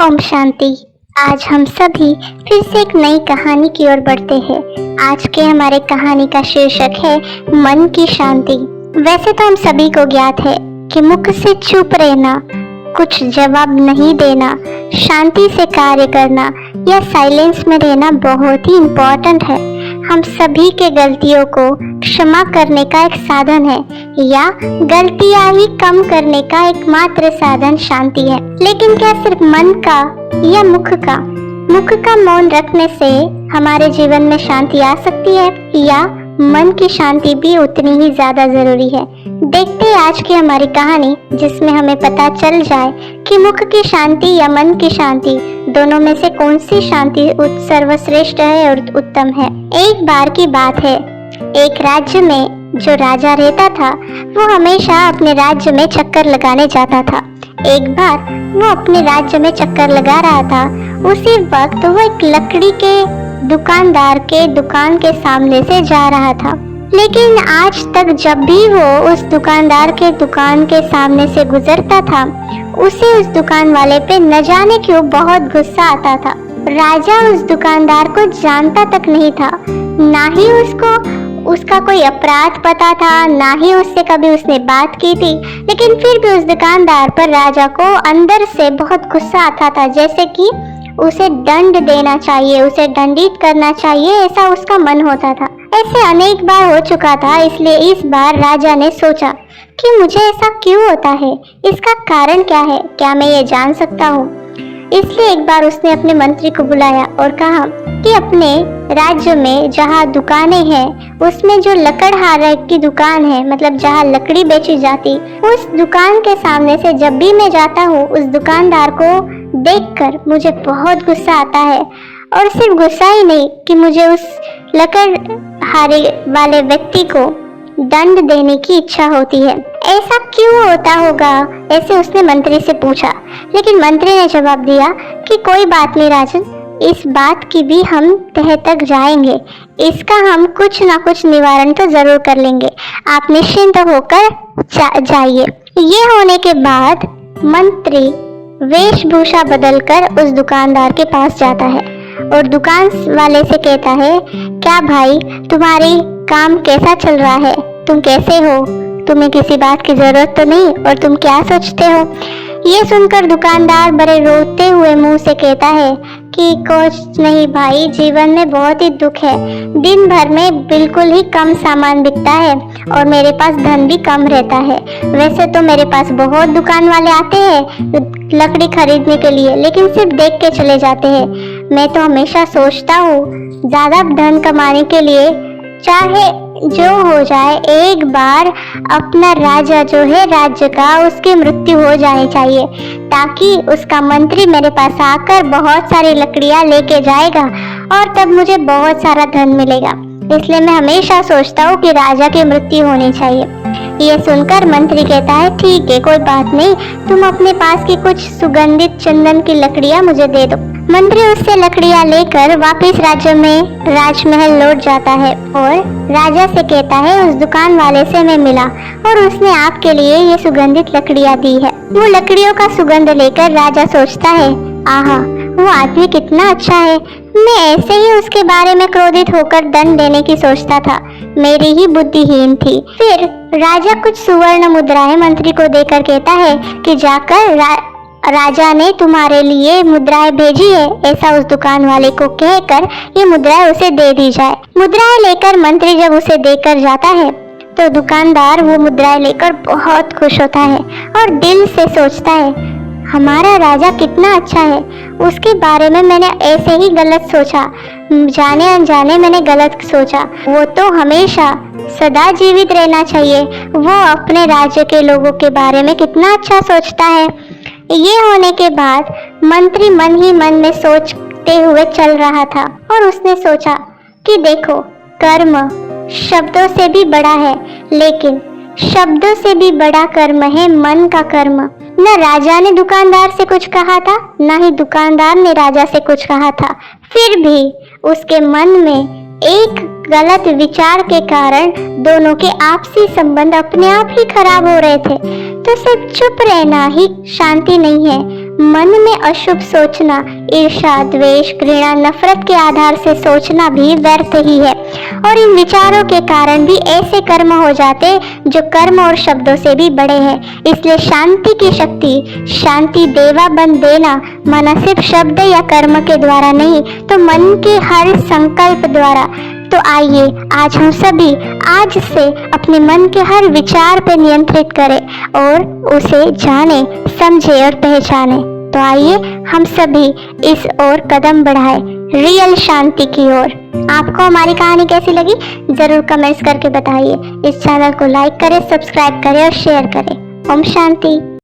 ओम शांति। आज हम सभी फिर से एक नई कहानी की ओर बढ़ते हैं। आज के हमारे कहानी का शीर्षक है मन की शांति। वैसे तो हम सभी को ज्ञात है कि मुख से चुप रहना, कुछ जवाब नहीं देना, शांति से कार्य करना या साइलेंस में रहना बहुत ही इम्पोर्टेंट है। हम सभी के गलतियों को क्षमा करने का एक साधन है या गलतियां ही कम करने का एकमात्र साधन शांति है। लेकिन क्या सिर्फ मन का या मुख का मौन रखने से हमारे जीवन में शांति आ सकती है या मन की शांति भी उतनी ही ज्यादा जरूरी है? देखते हैं आज की हमारी कहानी, जिसमें हमें पता चल जाए कि मुख की शांति या मन की शांति दोनों में से कौन सी शांति सर्वश्रेष्ठ है और उत्तम है। एक बार की बात है, एक राज्य में जो राजा रहता था वो हमेशा अपने राज्य में चक्कर लगाने जाता था। एक बार वो अपने राज्य में चक्कर लगा रहा था, उसी वक्त वो एक लकड़ी के दुकानदार के दुकान के सामने से जा रहा था। लेकिन आज तक जब भी वो उस दुकानदार के दुकान के सामने से गुजरता था, उसे उस दुकान वाले पे न जाने क्यों बहुत गुस्सा आता था। राजा उस दुकानदार को जानता तक नहीं था, ना ही उसका कोई अपराध पता था, ना ही उससे कभी उसने बात की थी। लेकिन फिर भी उस दुकानदार पर राजा को अंदर से बहुत गुस्सा आता था, जैसे कि उसे दंड देना चाहिए, उसे दंडित करना चाहिए, ऐसा उसका मन होता था। ऐसे अनेक बार हो चुका था, इसलिए इस बार राजा ने सोचा कि मुझे ऐसा क्यों होता है, इसका कारण क्या है, क्या मैं ये जान सकता हूँ? इसलिए एक बार उसने अपने मंत्री को बुलाया और कहा कि अपने राज्य में जहाँ दुकानें हैं, उसमें जो लकड़हारे की दुकान है, मतलब जहाँ लकड़ी बेची जाती, उस दुकान के सामने से जब भी मैं जाता हूँ, उस दुकानदार को देखकर मुझे बहुत गुस्सा आता है। और सिर्फ गुस्सा ही नहीं कि मुझे उस लकड़हारे वाले व्यक्ति को दंड देने की इच्छा होती है। ऐसा क्यों होता होगा? ऐसे उसने मंत्री से पूछा। लेकिन मंत्री ने जवाब दिया कि कोई बात नहीं राजन, इस बात की भी हम तह तक जाएंगे, इसका हम कुछ ना कुछ निवारण तो जरूर कर लेंगे, आप निश्चिंत होकर जाइए। ये होने के बाद मंत्री वेशभूषा बदलकर उस दुकानदार के पास जाता है और दुकान वाले से कहता है, क्या भाई, तुम्हारी काम कैसा चल रहा है? तुम कैसे हो? तुम्हें किसी बात की जरूरत तो नहीं, और तुम क्या सोचते हो? ये सुनकर दुकानदार बड़े रोते हुए मुंह से कहता है कि कुछ नहीं भाई, जीवन में बहुत ही दुख है, दिन भर में बिल्कुल ही कम सामान बिकता है और मेरे पास धन भी कम रहता है। वैसे तो मेरे पास बहुत दुकान वाले आते हैं लकड़ी खरीदने के लिए, लेकिन सिर्फ देख के चले जाते हैं। मैं तो हमेशा सोचता हूँ ज्यादा धन कमाने के लिए चाहे जो हो जाए, एक बार अपना राजा जो है राज्य का, उसकी मृत्यु हो जानी चाहिए, ताकि उसका मंत्री मेरे पास आकर बहुत सारी लकड़ियां लेके जाएगा और तब मुझे बहुत सारा धन मिलेगा। इसलिए मैं हमेशा सोचता हूँ कि राजा की मृत्यु होनी चाहिए। ये सुनकर मंत्री कहता है, ठीक है, कोई बात नहीं, तुम अपने पास की कुछ सुगंधित चंदन की लकड़ियां मुझे दे दो। मंत्री उससे लकड़ियां लेकर वापस राज्य में राजमहल लौट जाता है और राजा से कहता है, उस दुकान वाले से मैं मिला और उसने आपके लिए ये सुगंधित लकड़ियां दी है। वो लकड़ियों का सुगंध लेकर राजा सोचता है, आहा, वो आदमी कितना अच्छा है, मैं ऐसे ही उसके बारे में क्रोधित होकर दंड देने की सोचता था, मेरी ही बुद्धिहीन थी। फिर राजा कुछ सुवर्ण मुद्राएं मंत्री को देकर कहता है कि जाकर राजा ने तुम्हारे लिए मुद्राएं भेजी है, ऐसा उस दुकान वाले को कहकर ये मुद्राएं उसे दे दी जाए। मुद्राएं लेकर मंत्री जब उसे देकर जाता है तो दुकानदार वो मुद्राएं लेकर बहुत खुश होता है और दिल से सोचता है, हमारा राजा कितना अच्छा है, उसके बारे में मैंने ऐसे ही गलत सोचा, जाने अनजाने मैंने गलत सोचा, वो तो हमेशा सदा जीवित रहना चाहिए, वो अपने राज्य के लोगों के बारे में कितना अच्छा सोचता है। ये होने के बाद मंत्री मन ही मन में सोचते हुए चल रहा था और उसने सोचा कि देखो, कर्म शब्दों से भी बड़ा है, लेकिन शब्दों से भी बड़ा कर्म है मन का कर्म। न राजा ने दुकानदार से कुछ कहा था, न ही दुकानदार ने राजा से कुछ कहा था, फिर भी उसके मन में एक गलत विचार के कारण दोनों के आपसी संबंध अपने आप ही खराब हो रहे थे। तो सिर्फ चुप रहना ही शांति नहीं है, मन में अशुभ सोचना, ईर्ष्या, द्वेष, घृणा, नफरत के आधार से सोचना भी व्यर्थ ही है और इन विचारों के कारण भी ऐसे कर्म हो जाते जो कर्म और शब्दों से भी बड़े हैं। इसलिए शांति की शक्ति, शांति देवा बन देना माना सिर्फ शब्द या कर्म के द्वारा नहीं तो मन के हर संकल्प द्वारा। तो आइए आज हम सभी आज से अपने मन के हर विचार पर नियंत्रित करें और उसे जाने, समझे और पहचाने। तो आइए हम सभी इस ओर कदम बढ़ाएं, रियल शांति की ओर। आपको हमारी कहानी कैसी लगी जरूर कमेंट्स करके बताइए। इस चैनल को लाइक करें, सब्सक्राइब करें और शेयर करें। ओम शांति।